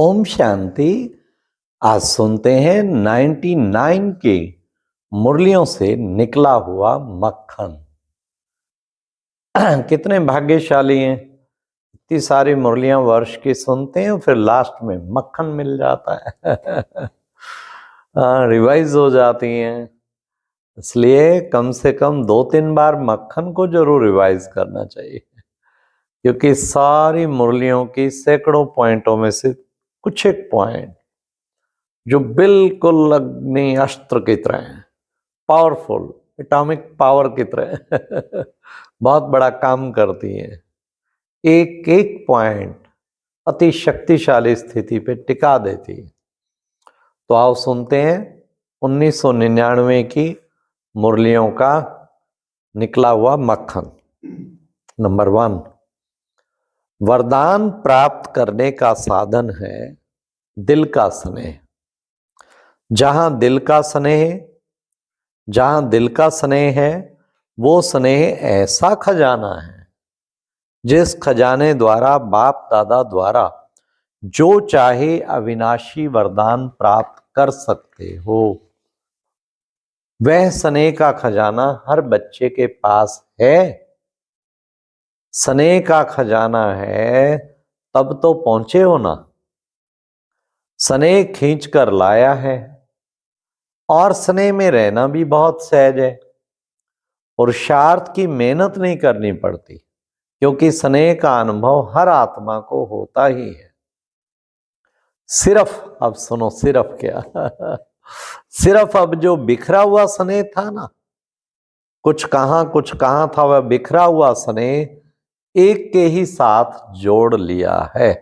ओम शांति। आज सुनते हैं 99 की मुरलियों से निकला हुआ मक्खन। कितने भाग्यशाली हैं, इतनी सारी मुरलियां वर्ष की सुनते हैं, फिर लास्ट में मक्खन मिल जाता है। रिवाइज हो जाती हैं। इसलिए कम से कम 2-3 बार मक्खन को जरूर रिवाइज करना चाहिए, क्योंकि सारी मुरलियों की सैकड़ों पॉइंटों में से कुछ एक पॉइंट जो बिल्कुल अग्नि अस्त्र की तरह है, पावरफुल एटॉमिक पावर की तरह बहुत बड़ा काम करती है। एक एक पॉइंट अति शक्तिशाली स्थिति पे टिका देती है। तो आओ सुनते हैं 1999 की मुरलियों का निकला हुआ मक्खन। नंबर 1, वरदान प्राप्त करने का साधन है दिल का स्नेह। जहां दिल का स्नेह है वो स्नेह ऐसा खजाना है जिस खजाने द्वारा बाप दादा द्वारा जो चाहे अविनाशी वरदान प्राप्त कर सकते हो। वह स्नेह का खजाना हर बच्चे के पास है। स्नेह का खजाना है तब तो पहुंचे हो ना। स्नेह खींच कर लाया है और स्नेह में रहना भी बहुत सहज है। पुरुषार्थ की मेहनत नहीं करनी पड़ती, क्योंकि स्नेह का अनुभव हर आत्मा को होता ही है। सिर्फ अब सुनो, सिर्फ क्या सिर्फ अब जो बिखरा हुआ स्नेह था ना, कुछ कहां था, वह बिखरा हुआ स्नेह एक के ही साथ जोड़ लिया है।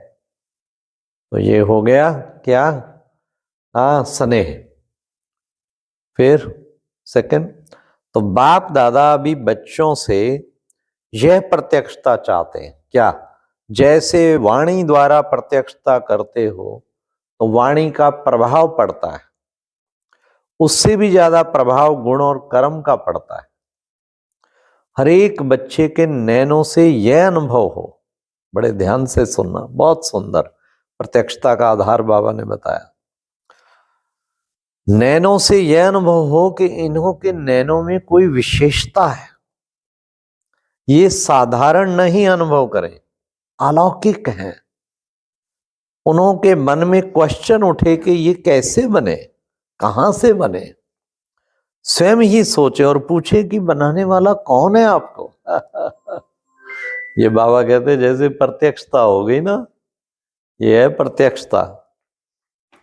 तो ये हो गया क्या? स्नेह। फिर सेकंड, तो बाप दादा अभी बच्चों से यह प्रत्यक्षता चाहते हैं। क्या? जैसे वाणी द्वारा प्रत्यक्षता करते हो तो वाणी का प्रभाव पड़ता है, उससे भी ज्यादा प्रभाव गुण और कर्म का पड़ता है। हर एक बच्चे के नैनों से यह अनुभव हो, बड़े ध्यान से सुनना, बहुत सुंदर प्रत्यक्षता का आधार बाबा ने बताया। नैनों से यह अनुभव हो कि इन्हों के नैनों में कोई विशेषता है। ये साधारण नहीं अनुभव करें, अलौकिक हैं। उन्हों के मन में क्वेश्चन उठे कि ये कैसे बने, कहां से बने। स्वयं ही सोचे और पूछे कि बनाने वाला कौन है आपको। ये बाबा कहते जैसे प्रत्यक्षता हो गई ना, ये है प्रत्यक्षता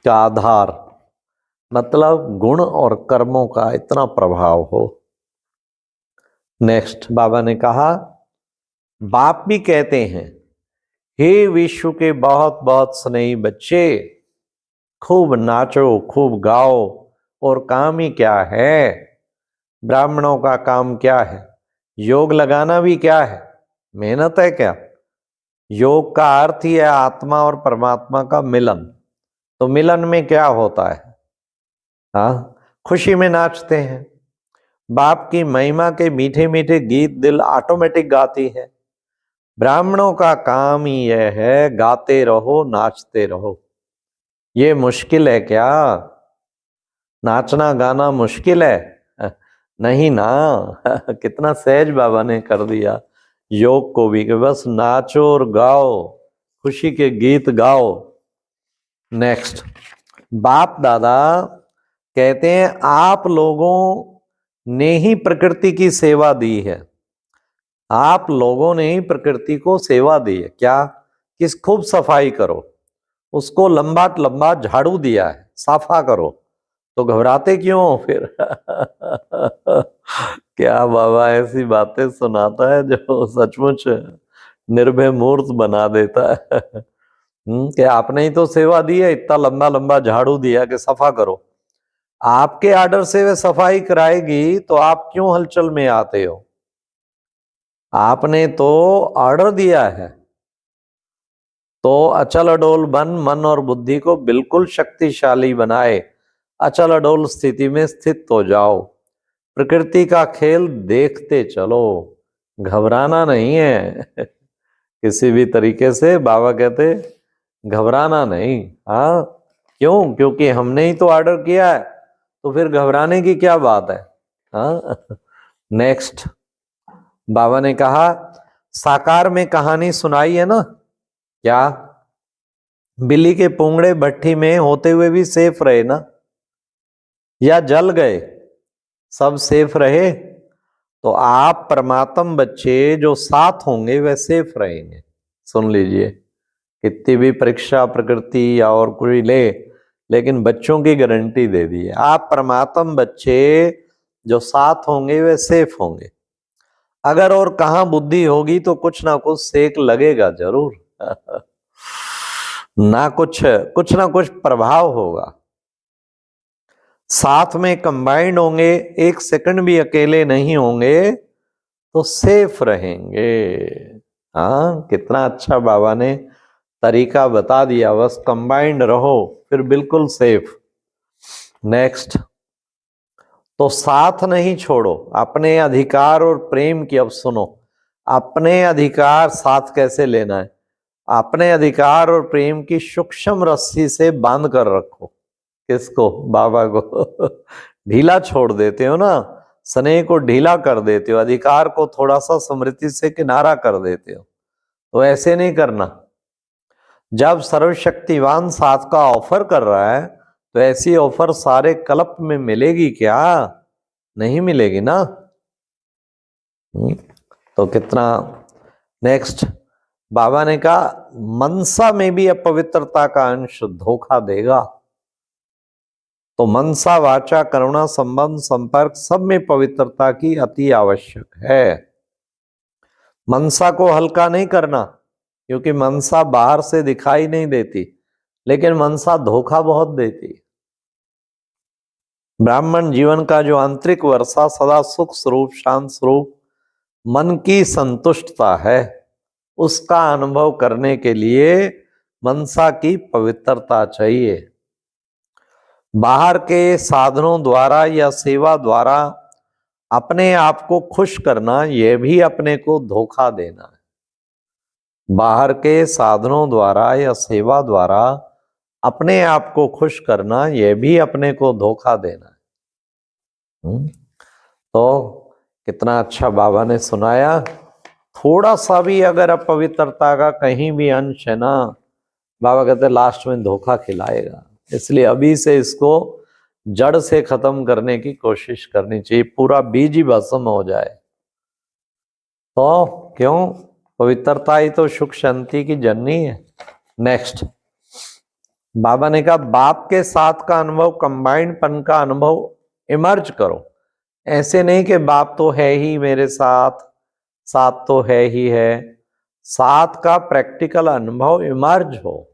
का आधार। मतलब गुण और कर्मों का इतना प्रभाव हो। नेक्स्ट बाबा ने कहा, बाप भी कहते हैं, हे विश्व के बहुत बहुत स्नेही बच्चे, खूब नाचो, खूब गाओ। और काम ही क्या है? ब्राह्मणों का काम क्या है? योग लगाना भी क्या है? मेहनत है क्या? योग का अर्थ ही है आत्मा और परमात्मा का मिलन। तो मिलन में क्या होता है? खुशी में नाचते हैं। बाप की महिमा के मीठे मीठे गीत दिल ऑटोमेटिक गाती है। ब्राह्मणों का काम ही यह है, गाते रहो, नाचते रहो। ये मुश्किल है क्या? नाचना गाना मुश्किल है? नहीं ना। कितना सहज बाबा ने कर दिया योग को भी, कि बस नाचो और गाओ, खुशी के गीत गाओ। नेक्स्ट, बाप दादा कहते हैं, आप लोगों ने ही प्रकृति की सेवा दी है। आप लोगों ने ही प्रकृति को सेवा दी है। क्या? किस खूब सफाई करो, उसको लंबा लंबा झाड़ू दिया है, साफा करो। तो घबराते क्यों हो फिर? क्या बाबा ऐसी बातें सुनाता है जो सचमुच निर्भय मूर्त बना देता है। कि आपने ही तो सेवा दी है, इतना लंबा लंबा झाड़ू दिया कि सफा करो। आपके आर्डर से वे सफाई कराएगी तो आप क्यों हलचल में आते हो? आपने तो ऑर्डर दिया है। तो अचल अडोल बन मन और बुद्धि को बिल्कुल शक्तिशाली बनाए, अचल अडोल स्थिति में स्थित हो जाओ। प्रकृति का खेल देखते चलो, घबराना नहीं है। किसी भी तरीके से बाबा कहते घबराना नहीं। हाँ, क्यों? क्योंकि हमने ही तो ऑर्डर किया है, तो फिर घबराने की क्या बात है। हाँ। नेक्स्ट, बाबा ने कहा साकार में कहानी सुनाई है ना, क्या बिल्ली के पुंगड़े भट्टी में होते हुए भी सेफ रहे ना, या जल गए? सब सेफ रहे। तो आप परमात्म बच्चे जो साथ होंगे वे सेफ रहेंगे। सुन लीजिए, कितनी भी परीक्षा प्रकृति या और कोई ले, लेकिन बच्चों की गारंटी दे दी है, आप परमात्म बच्चे जो साथ होंगे वे सेफ होंगे। अगर और कहां बुद्धि होगी तो कुछ ना कुछ सेक लगेगा जरूर। ना कुछ ना कुछ प्रभाव होगा। साथ में कंबाइंड होंगे, एक सेकंड भी अकेले नहीं होंगे तो सेफ रहेंगे। हाँ, कितना अच्छा बाबा ने तरीका बता दिया, बस कंबाइंड रहो फिर बिल्कुल सेफ। नेक्स्ट, तो साथ नहीं छोड़ो, अपने अधिकार और प्रेम की। अब सुनो, अपने अधिकार साथ कैसे लेना है। अपने अधिकार और प्रेम की सूक्ष्म रस्सी से बांध कर रखो। किसको? बाबा को। ढीला छोड़ देते हो ना, स्नेह को ढीला कर देते हो, अधिकार को थोड़ा सा स्मृति से किनारा कर देते हो। तो ऐसे नहीं करना। जब सर्वशक्तिवान साथ का ऑफर कर रहा है तो ऐसी ऑफर सारे कल्प में मिलेगी क्या? नहीं मिलेगी ना। तो कितना। नेक्स्ट, बाबा ने कहा मनसा में भी अपवित्रता का अंश धोखा देगा। तो मनसा, वाचा, करुणा, संबंध, संपर्क सब में पवित्रता की अति आवश्यक है। मनसा को हल्का नहीं करना, क्योंकि मनसा बाहर से दिखाई नहीं देती, लेकिन मनसा धोखा बहुत देती। ब्राह्मण जीवन का जो आंतरिक वर्षा सदा सुख स्वरूप, शांत स्वरूप, मन की संतुष्टता है, उसका अनुभव करने के लिए मनसा की पवित्रता चाहिए। बाहर के साधनों द्वारा या सेवा द्वारा अपने आप को खुश करना, यह भी अपने को धोखा देना है। बाहर के साधनों द्वारा या सेवा द्वारा अपने आप को खुश करना, यह भी अपने को धोखा देना है। तो कितना अच्छा बाबा ने सुनाया। थोड़ा सा भी अगर अपवित्रता का कहीं भी अंश है ना, बाबा कहते लास्ट में धोखा खिलाएगा। इसलिए अभी से इसको जड़ से खत्म करने की कोशिश करनी चाहिए, पूरा बीज ही भस्म हो जाए। तो क्यों? पवित्रता ही तो सुख शांति की जननी है। नेक्स्ट, बाबा ने कहा बाप के साथ का अनुभव, कंबाइंड पन का अनुभव इमर्ज करो। ऐसे नहीं कि बाप तो है ही मेरे साथ, साथ तो है ही है। साथ का प्रैक्टिकल अनुभव इमर्ज हो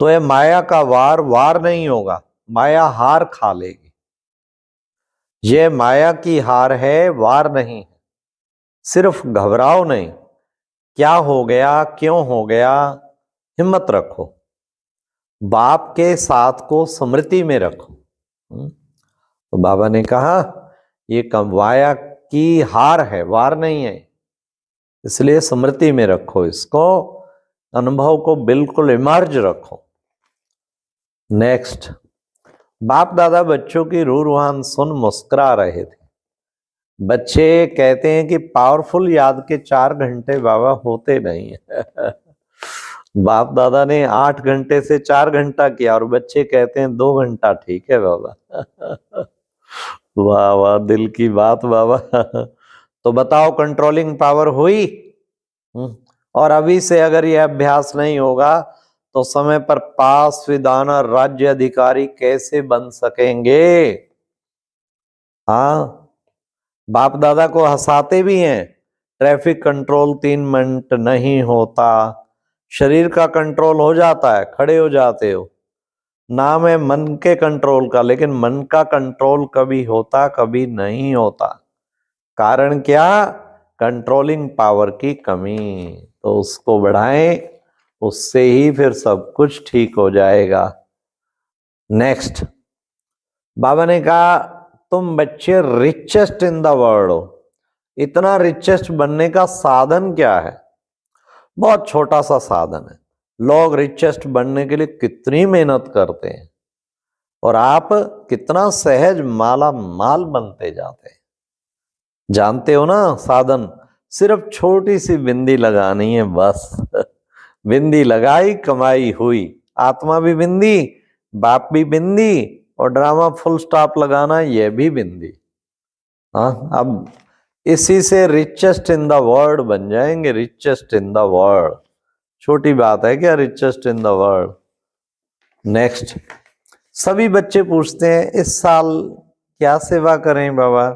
तो ये माया का वार नहीं होगा, माया हार खा लेगी। ये माया की हार है, वार नहीं है। सिर्फ घबराओ नहीं, क्या हो गया, क्यों हो गया, हिम्मत रखो, बाप के साथ को स्मृति में रखो। तो बाबा ने कहा ये माया की हार है, वार नहीं है, इसलिए स्मृति में रखो, इसको अनुभव को बिल्कुल इमर्ज रखो। नेक्स्ट, बाप दादा बच्चों की रूरवान सुन मुस्कुरा रहे थे। बच्चे कहते हैं कि पावरफुल याद के 4 घंटे बाबा होते नहीं है। बाप दादा ने 8 घंटे से 4 घंटा किया और बच्चे कहते हैं 2 घंटा ठीक है बाबा। वाह वाह, दिल की बात बाबा। तो बताओ कंट्रोलिंग पावर हुई? और अभी से अगर यह अभ्यास नहीं होगा तो समय पर पास विधान और राज्य अधिकारी कैसे बन सकेंगे? हाँ, बाप दादा को हंसाते भी हैं। ट्रैफिक कंट्रोल 3 मिनट नहीं होता, शरीर का कंट्रोल हो जाता है, खड़े हो जाते हो। नाम है मन के कंट्रोल का, लेकिन मन का कंट्रोल कभी होता कभी नहीं होता। कारण क्या? कंट्रोलिंग पावर की कमी। तो उसको बढ़ाएं, उससे ही फिर सब कुछ ठीक हो जाएगा। नेक्स्ट, बाबा ने कहा तुम बच्चे रिचेस्ट इन द वर्ल्ड हो। इतना रिचेस्ट बनने का साधन क्या है? बहुत छोटा सा साधन है, लोग रिचेस्ट बनने के लिए कितनी मेहनत करते हैं और आप कितना सहज माला माल बनते जाते हैं। जानते हो ना साधन, सिर्फ छोटी सी बिंदी लगानी है बस। बिंदी लगाई कमाई हुई। आत्मा भी बिंदी, बाप भी बिंदी, और ड्रामा फुल स्टॉप लगाना ये भी बिंदी। हाँ, अब इसी से रिचेस्ट इन द वर्ल्ड बन जाएंगे, रिचेस्ट इन द वर्ल्ड। छोटी बात है क्या, richest in the world. Next, सभी बच्चे पूछते हैं इस साल क्या सेवा करें बाबा।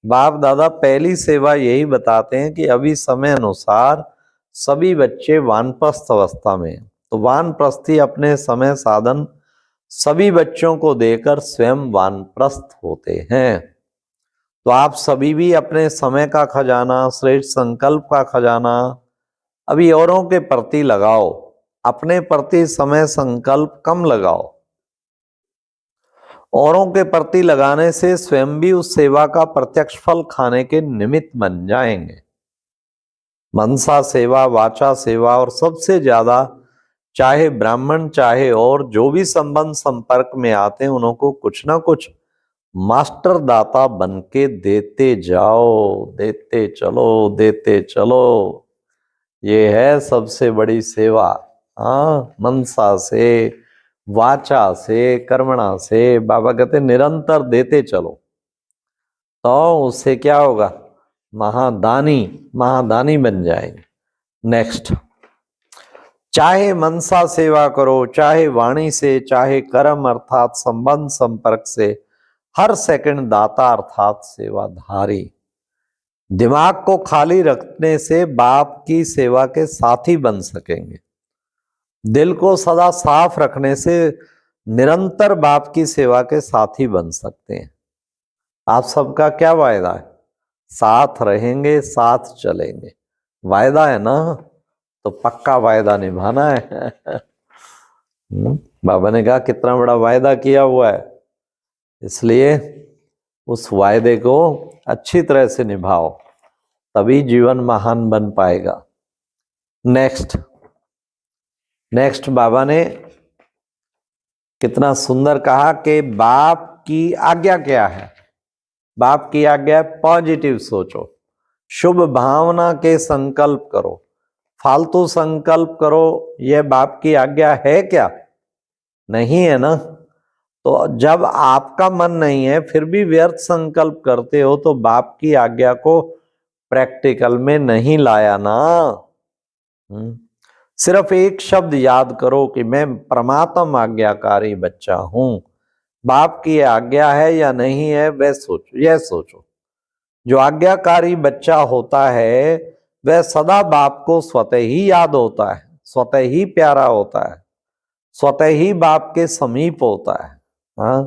बाप दादा पहली सेवा यही बताते हैं कि अभी समय अनुसार सभी बच्चे वानप्रस्थ अवस्था में, तो वानप्रस्थी अपने समय साधन सभी बच्चों को देकर स्वयं वानप्रस्थ होते हैं। तो आप सभी भी अपने समय का खजाना, श्रेष्ठ संकल्प का खजाना अभी औरों के प्रति लगाओ, अपने प्रति समय संकल्प कम लगाओ। औरों के प्रति लगाने से स्वयं भी उस सेवा का प्रत्यक्ष फल खाने के निमित्त बन जाएंगे। मनसा सेवा, वाचा सेवा, और सबसे ज्यादा चाहे ब्राह्मण चाहे और जो भी संबंध संपर्क में आते हैं उनको कुछ ना कुछ मास्टर दाता बन के देते जाओ, देते चलो, देते चलो। ये है सबसे बड़ी सेवा। हाँ, मनसा से, वाचा से, कर्मणा से, बाबा कहते निरंतर देते चलो, तो उससे क्या होगा, महादानी, महादानी बन जाएंगे। नेक्स्ट, चाहे मनसा सेवा करो, चाहे वाणी से, चाहे कर्म अर्थात संबंध संपर्क से, हर सेकंड दाता अर्थात सेवाधारी। दिमाग को खाली रखने से बाप की सेवा के साथी बन सकेंगे। दिल को सदा साफ रखने से निरंतर बाप की सेवा के साथी बन सकते हैं। आप सबका क्या वायदा है, साथ रहेंगे, साथ चलेंगे, वायदा है ना, तो पक्का वायदा निभाना है। बाबा ने कहा कितना बड़ा वायदा किया हुआ है, इसलिए उस वायदे को अच्छी तरह से निभाओ, तभी जीवन महान बन पाएगा। नेक्स्ट बाबा ने कितना सुंदर कहा कि बाप की आज्ञा क्या है। बाप की आज्ञा पॉजिटिव सोचो, शुभ भावना के संकल्प करो, फालतू संकल्प करो, यह बाप की आज्ञा है क्या, नहीं है ना। तो जब आपका मन नहीं है फिर भी व्यर्थ संकल्प करते हो तो बाप की आज्ञा को प्रैक्टिकल में नहीं लाया ना। सिर्फ एक शब्द याद करो कि मैं परमात्मा आज्ञाकारी बच्चा हूं। बाप की आज्ञा है या नहीं है वह सोचो, यह सोचो। जो आज्ञाकारी बच्चा होता है वह सदा बाप को स्वतः ही याद होता है, स्वतः ही प्यारा होता है, स्वतः ही बाप के समीप होता है। हाँ,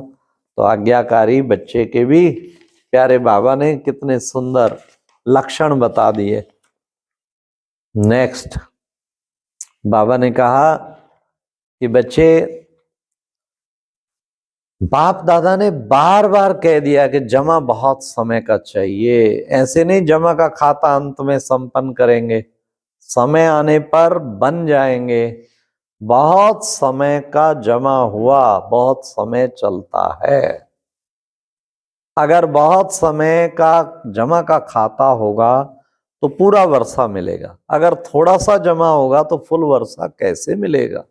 तो आज्ञाकारी बच्चे के भी प्यारे बाबा ने कितने सुंदर लक्षण बता दिए। नेक्स्ट, बाबा ने कहा कि बच्चे, बाप दादा ने बार बार कह दिया कि जमा बहुत समय का चाहिए, ऐसे नहीं जमा का खाता अंत में संपन्न करेंगे, समय आने पर बन जाएंगे। बहुत समय का जमा हुआ, बहुत समय चलता है। अगर बहुत समय का जमा का खाता होगा तो पूरा वर्षा मिलेगा, अगर थोड़ा सा जमा होगा तो फुल वर्षा कैसे मिलेगा।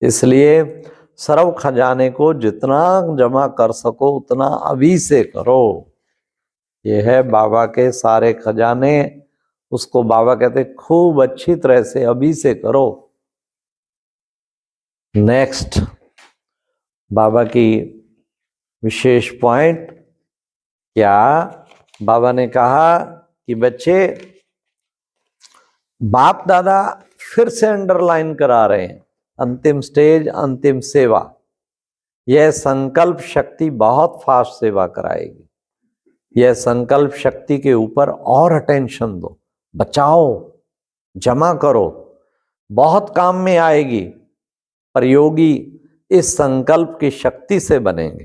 इसलिए सर्व खजाने को जितना जमा कर सको उतना अभी से करो। ये है बाबा के सारे खजाने, उसको बाबा कहते खूब अच्छी तरह से अभी से करो। नेक्स्ट, बाबा की विशेष पॉइंट क्या, बाबा ने कहा कि बच्चे, बाप दादा फिर से अंडरलाइन करा रहे हैं, अंतिम स्टेज, अंतिम सेवा। यह संकल्प शक्ति बहुत फास्ट सेवा कराएगी। यह संकल्प शक्ति के ऊपर और अटेंशन दो, बचाओ, जमा करो, बहुत काम में आएगी। पर योगी इस संकल्प की शक्ति से बनेंगे।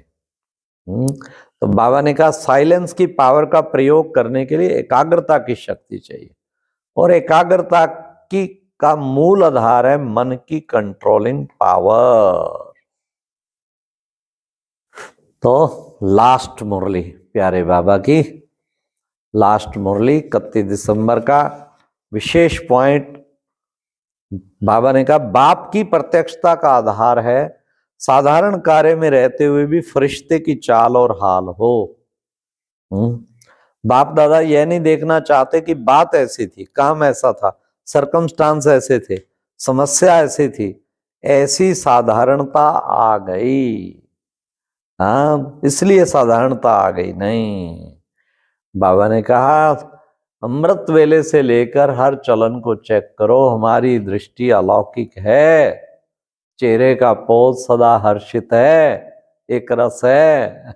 तो बाबा ने कहा साइलेंस की पावर का प्रयोग करने के लिए एकाग्रता की शक्ति चाहिए, और एकाग्रता की का मूल आधार है मन की कंट्रोलिंग पावर। तो लास्ट मुरली प्यारे बाबा की, लास्ट मुरली 31 दिसंबर का विशेष पॉइंट बाबा ने कहा, बाप की प्रत्यक्षता का आधार है साधारण कार्य में रहते हुए भी फरिश्ते की चाल और हाल हो। बाप दादा यह नहीं देखना चाहते कि बात ऐसी थी, काम ऐसा था, सरकमस्टांस ऐसे थे, समस्या ऐसी थी, ऐसी साधारणता आ गई। हाँ, इसलिए साधारणता आ गई नहीं। बाबा ने कहा अमृत वेले से लेकर हर चलन को चेक करो, हमारी दृष्टि अलौकिक है, चेहरे का पोज सदा हर्षित है, एक रस है,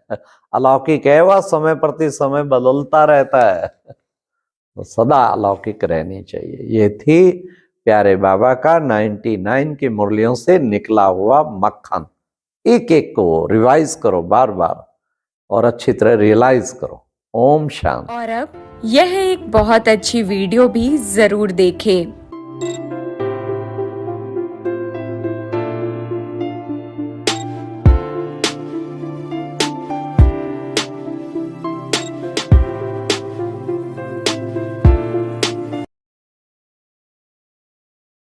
अलौकिक है, वह समय प्रति समय बदलता रहता है, तो सदा अलौकिक रहनी चाहिए। ये थी प्यारे बाबा का 99 की मुरलियों से निकला हुआ मक्खन। एक एक को रिवाइज करो बार बार और अच्छी तरह रियलाइज करो। ओम शांति। और अब यह एक बहुत अच्छी वीडियो भी जरूर देखें।